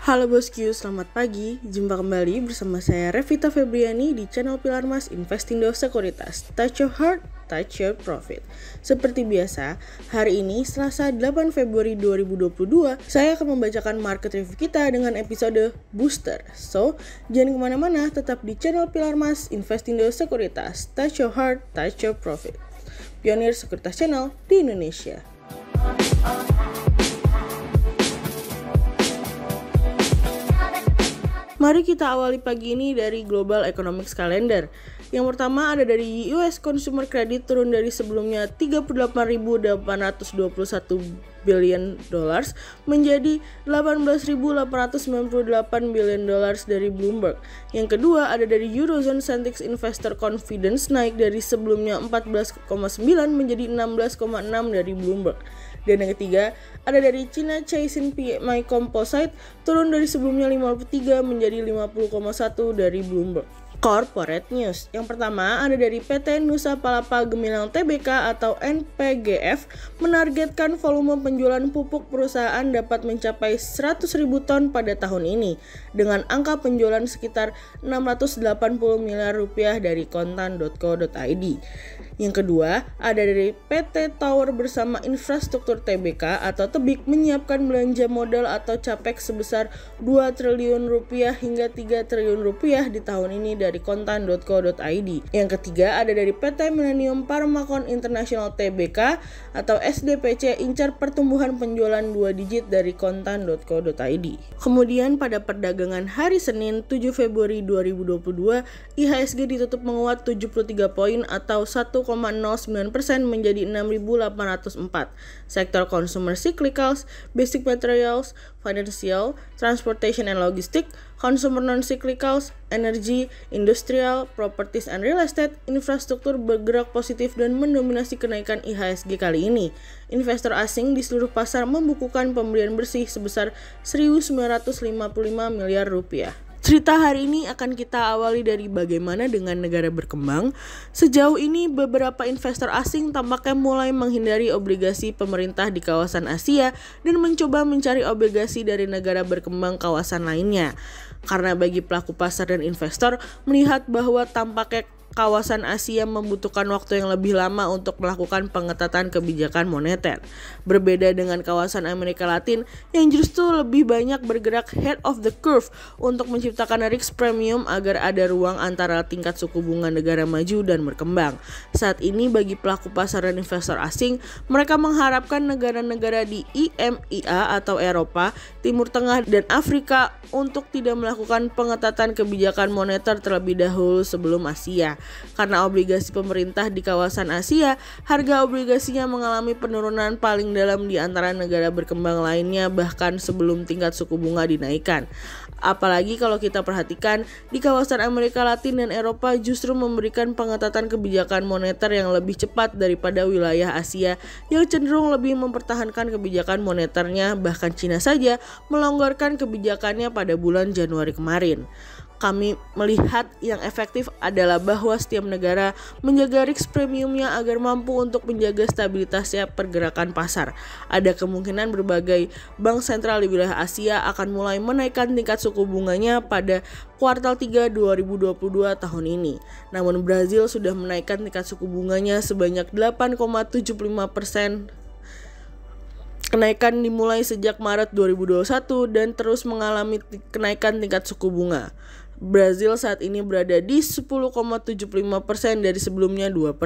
Halo bosku, selamat pagi. Jumpa kembali bersama saya Revita Febriani di channel Pilar Mas Investindo Sekuritas. Touch your heart, touch your profit. Seperti biasa, hari ini Selasa 8 Februari 2022, saya akan membacakan market review kita dengan episode Booster. So, jangan kemana-mana, tetap di channel Pilar Mas Investindo Sekuritas. Touch your heart, touch your profit. Pionir Sekuritas Channel di Indonesia. Mari kita awali pagi ini dari Global Economics Calendar. Yang pertama ada dari US Consumer Credit turun dari sebelumnya 38.821 billion dollars menjadi 18.898 billion dollars dari Bloomberg. Yang kedua ada dari Eurozone Sentix Investor Confidence naik dari sebelumnya 14,9 menjadi 16,6 dari Bloomberg. Dan yang ketiga, ada dari China Caixin PMI Composite turun dari sebelumnya 53 menjadi 50,1 dari Bloomberg. Corporate News. Yang pertama ada dari PT Nusa Palapa Gemilang Tbk atau NPGF menargetkan volume penjualan pupuk perusahaan dapat mencapai 100.000 ton pada tahun ini dengan angka penjualan sekitar 680 miliar rupiah dari kontan.co.id. Yang kedua ada dari PT Tower bersama Infrastruktur Tbk atau Tebik menyiapkan belanja modal atau capex sebesar 2 triliun rupiah hingga 3 triliun rupiah di tahun ini dari kontan.co.id. Yang ketiga ada dari PT Millennium Pharmacon International Tbk atau SDPC incar pertumbuhan penjualan 2 digit dari kontan.co.id. Kemudian pada perdagangan hari Senin 7 Februari 2022, IHSG ditutup menguat 73 poin atau 1,09% menjadi 6.804. Sektor consumer cyclicals, basic materials, financial, transportation and logistic, consumer non-cyclicals, energy, industrial, properties and real estate, infrastruktur bergerak positif dan mendominasi kenaikan IHSG kali ini. Investor asing di seluruh pasar membukukan pembelian bersih sebesar 1.955 miliar rupiah. Cerita hari ini akan kita awali dari bagaimana dengan negara berkembang. Sejauh ini beberapa investor asing tampaknya mulai menghindari obligasi pemerintah di kawasan Asia dan mencoba mencari obligasi dari negara berkembang kawasan lainnya. Karena bagi pelaku pasar dan investor melihat bahwa tampaknya kawasan Asia membutuhkan waktu yang lebih lama untuk melakukan pengetatan kebijakan moneter. Berbeda dengan kawasan Amerika Latin yang justru lebih banyak bergerak head of the curve untuk menciptakan risk premium agar ada ruang antara tingkat suku bunga negara maju dan berkembang. Saat ini bagi pelaku pasar dan investor asing, mereka mengharapkan negara-negara di IMEA atau Eropa, Timur Tengah, dan Afrika untuk tidak melakukan pengetatan kebijakan moneter terlebih dahulu sebelum Asia. Karena obligasi pemerintah di kawasan Asia, harga obligasinya mengalami penurunan paling dalam di antara negara berkembang lainnya bahkan sebelum tingkat suku bunga dinaikkan. Apalagi kalau kita perhatikan di kawasan Amerika Latin dan Eropa justru memberikan pengetatan kebijakan moneter yang lebih cepat daripada wilayah Asia yang cenderung lebih mempertahankan kebijakan moneternya, bahkan Cina saja melonggarkan kebijakannya pada bulan Januari kemarin. Kami melihat yang efektif adalah bahwa setiap negara menjaga risk premiumnya agar mampu untuk menjaga stabilitasnya pergerakan pasar. Ada kemungkinan berbagai bank sentral di wilayah Asia akan mulai menaikkan tingkat suku bunganya pada kuartal 3 2022 tahun ini. Namun Brazil sudah menaikkan tingkat suku bunganya sebanyak 8,75%. Kenaikan dimulai sejak Maret 2021 dan terus mengalami kenaikan tingkat suku bunga. Brazil saat ini berada di 10,75% dari sebelumnya 2%.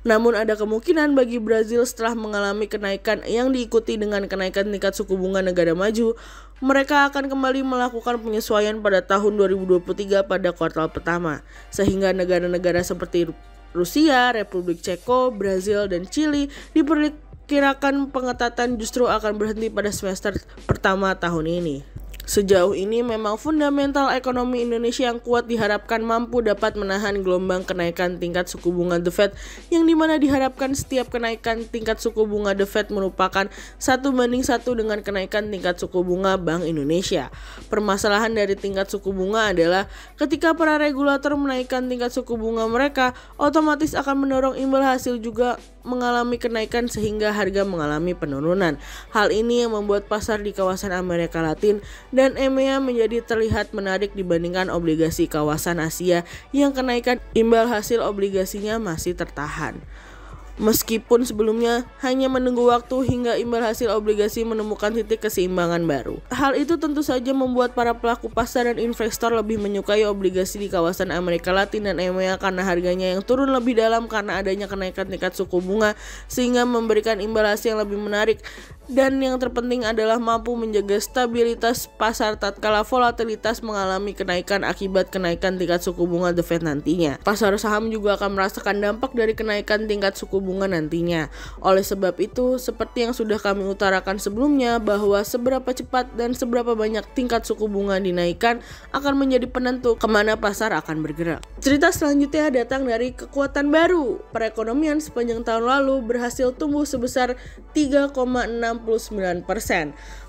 Namun ada kemungkinan bagi Brazil setelah mengalami kenaikan yang diikuti dengan kenaikan tingkat suku bunga negara maju, mereka akan kembali melakukan penyesuaian pada tahun 2023 pada kuartal pertama. Sehingga negara-negara seperti Rusia, Republik Ceko, Brazil, dan Chili diperkirakan pengetatan justru akan berhenti pada semester pertama tahun ini. Sejauh ini memang fundamental ekonomi Indonesia yang kuat diharapkan mampu dapat menahan gelombang kenaikan tingkat suku bunga The Fed, yang dimana diharapkan setiap kenaikan tingkat suku bunga The Fed merupakan 1:1 dengan kenaikan tingkat suku bunga Bank Indonesia. Permasalahan dari tingkat suku bunga adalah ketika para regulator menaikkan tingkat suku bunga mereka, otomatis akan mendorong imbal hasil juga mengalami kenaikan sehingga harga mengalami penurunan. Hal ini yang membuat pasar di kawasan Amerika Latin dan EMEA menjadi terlihat menarik dibandingkan obligasi kawasan Asia yang kenaikan imbal hasil obligasinya masih tertahan. Meskipun sebelumnya hanya menunggu waktu hingga imbal hasil obligasi menemukan titik keseimbangan baru. Hal itu tentu saja membuat para pelaku pasar dan investor lebih menyukai obligasi di kawasan Amerika Latin dan EMEA karena harganya yang turun lebih dalam karena adanya kenaikan tingkat suku bunga, sehingga memberikan imbal hasil yang lebih menarik. Dan yang terpenting adalah mampu menjaga stabilitas pasar tatkala volatilitas mengalami kenaikan akibat kenaikan tingkat suku bunga The Fed nantinya. Pasar saham juga akan merasakan dampak dari kenaikan tingkat suku bunga nantinya. Oleh sebab itu, seperti yang sudah kami utarakan sebelumnya, bahwa seberapa cepat dan seberapa banyak tingkat suku bunga dinaikkan akan menjadi penentu kemana pasar akan bergerak. Cerita selanjutnya datang dari kekuatan baru. Perekonomian sepanjang tahun lalu berhasil tumbuh sebesar 3,69%.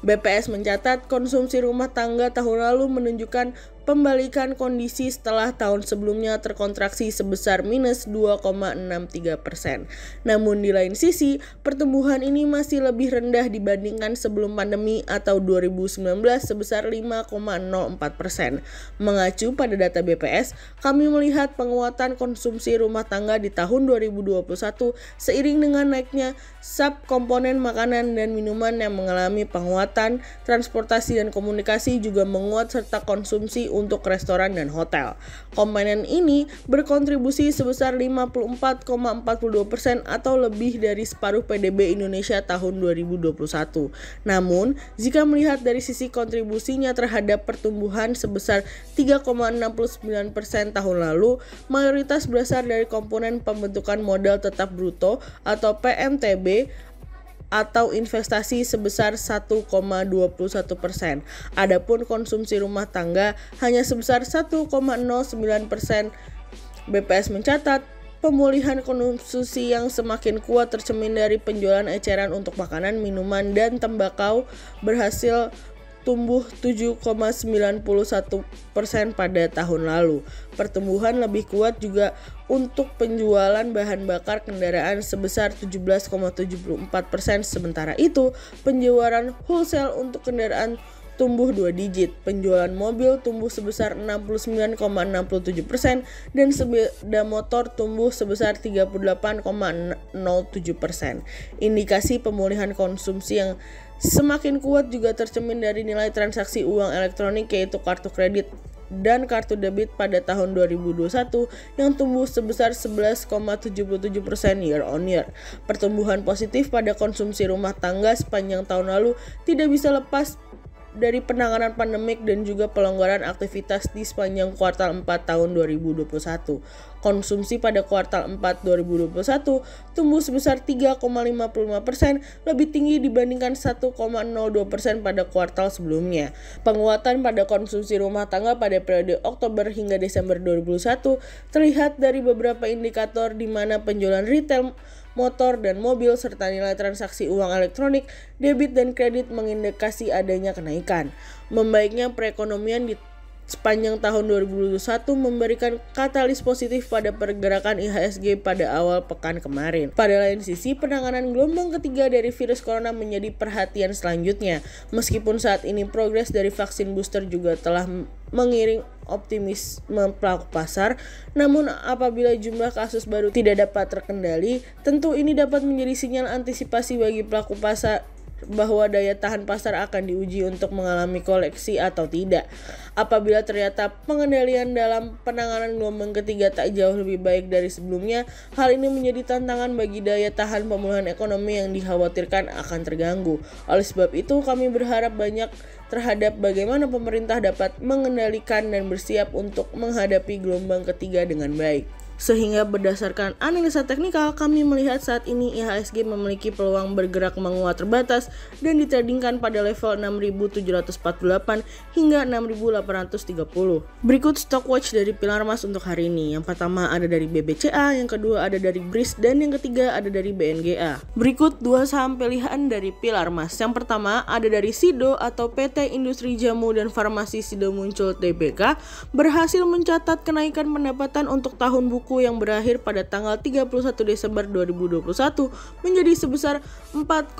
BPS mencatat konsumsi rumah tangga tahun lalu menunjukkan pembalikan kondisi setelah tahun sebelumnya terkontraksi sebesar minus 2,63%. Namun di lain sisi, pertumbuhan ini masih lebih rendah dibandingkan sebelum pandemi atau 2019 sebesar 5,04%. Mengacu pada data BPS, kami melihat penguatan konsumsi rumah tangga di tahun 2021 seiring dengan naiknya subkomponen makanan dan minuman yang mengalami penguatan, transportasi dan komunikasi juga menguat serta konsumsi untuk restoran dan hotel. Komponen ini berkontribusi sebesar 54,42% atau lebih dari separuh PDB Indonesia tahun 2021. Namun, jika melihat dari sisi kontribusinya terhadap pertumbuhan sebesar 3,69% tahun lalu, mayoritas berasal dari komponen pembentukan modal tetap bruto atau PMTB atau investasi sebesar 1,21%. Adapun konsumsi rumah tangga hanya sebesar 1,09%. BPS mencatat pemulihan konsumsi yang semakin kuat tercermin dari penjualan eceran untuk makanan, minuman, dan tembakau berhasil tumbuh 7,91% pada tahun lalu. Pertumbuhan lebih kuat juga untuk penjualan bahan bakar kendaraan sebesar 17,74%. Sementara itu, penjualan wholesale untuk kendaraan tumbuh 2 digit. Penjualan mobil tumbuh sebesar 69,67% dan sepeda motor tumbuh sebesar 38,07%. Indikasi pemulihan konsumsi yang semakin kuat juga tercermin dari nilai transaksi uang elektronik yaitu kartu kredit dan kartu debit pada tahun 2021 yang tumbuh sebesar 11,77% year on year. Pertumbuhan positif pada konsumsi rumah tangga sepanjang tahun lalu tidak bisa lepas dari penanganan pandemik dan juga pelonggaran aktivitas di sepanjang kuartal 4 tahun 2021. Konsumsi pada kuartal 4 2021 tumbuh sebesar 3,55%, lebih tinggi dibandingkan 1,02% pada kuartal sebelumnya. Penguatan pada konsumsi rumah tangga pada periode Oktober hingga Desember 2021 terlihat dari beberapa indikator di mana penjualan retail, motor dan mobil serta nilai transaksi uang elektronik, debit dan kredit mengindikasi adanya kenaikan. Membaiknya perekonomian di sepanjang tahun 2021 memberikan katalis positif pada pergerakan IHSG pada awal pekan kemarin. Pada lain sisi, penanganan gelombang ketiga dari virus corona menjadi perhatian selanjutnya. Meskipun saat ini progres dari vaksin booster juga telah mengiring optimisme pelaku pasar, namun apabila jumlah kasus baru tidak dapat terkendali, tentu ini dapat menjadi sinyal antisipasi bagi pelaku pasar bahwa daya tahan pasar akan diuji untuk mengalami koleksi atau tidak. Apabila ternyata pengendalian dalam penanganan gelombang ketiga tak jauh lebih baik dari sebelumnya, hal ini menjadi tantangan bagi daya tahan pemulihan ekonomi yang dikhawatirkan akan terganggu. Oleh sebab itu, kami berharap banyak terhadap bagaimana pemerintah dapat mengendalikan dan bersiap untuk menghadapi gelombang ketiga dengan baik. Sehingga berdasarkan analisa teknikal, kami melihat saat ini IHSG memiliki peluang bergerak menguat terbatas dan ditradingkan pada level 6.748 hingga 6.830. Berikut stock watch dari pilar emas untuk hari ini. Yang pertama ada dari BBCA, yang kedua ada dari BRIS, dan yang ketiga ada dari BNGA. Berikut dua saham pilihan dari pilar emas. Yang pertama ada dari SIDO atau PT Industri Jamu dan Farmasi Sido Muncul Tbk, berhasil mencatat kenaikan pendapatan untuk tahun buku yang berakhir pada tanggal 31 Desember 2021 menjadi sebesar 4,01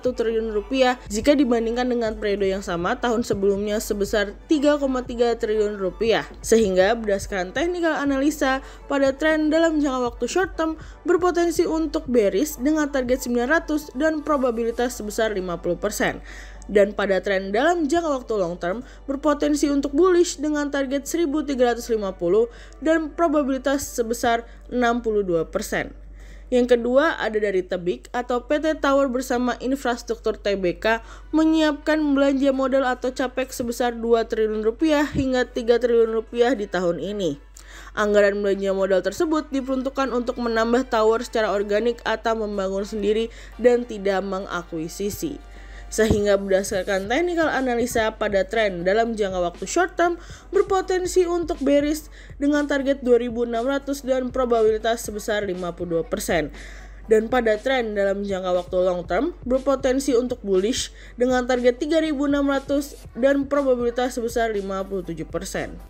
triliun rupiah jika dibandingkan dengan periode yang sama tahun sebelumnya sebesar 3,3 triliun rupiah. Sehingga berdasarkan technical analisa, pada tren dalam jangka waktu short term berpotensi untuk bearish dengan target 900 dan probabilitas sebesar 50%. Dan pada tren dalam jangka waktu long term berpotensi untuk bullish dengan target 1350 dan probabilitas sebesar 62%. Yang kedua ada dari Tebik atau PT Tower bersama Infrastruktur Tbk menyiapkan belanja modal atau capex sebesar 2 triliun rupiah hingga 3 triliun rupiah di tahun ini. Anggaran belanja modal tersebut diperuntukkan untuk menambah tower secara organik atau membangun sendiri dan tidak mengakuisisi. Sehingga berdasarkan technical analisa, pada tren dalam jangka waktu short term berpotensi untuk bearish dengan target 2.600 dan probabilitas sebesar 52%. Dan pada tren dalam jangka waktu long term berpotensi untuk bullish dengan target 3.600 dan probabilitas sebesar 57%.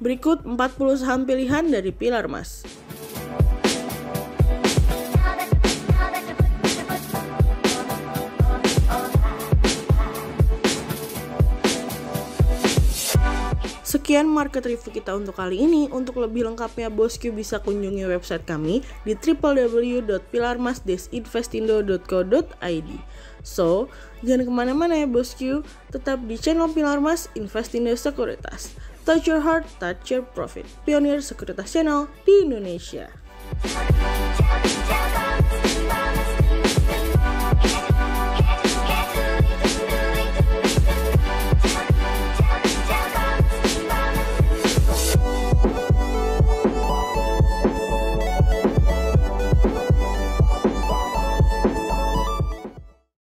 Berikut 40 saham pilihan dari pilar emas. Sekian market review kita untuk kali ini. Untuk lebih lengkapnya Bosku bisa kunjungi website kami di www.pilarmas-investindo.co.id. So, jangan kemana-mana ya Bosku, tetap di channel Pilar Mas Investindo Sekuritas. Touch your heart, touch your profit. Pionir Sekuritas Channel di Indonesia.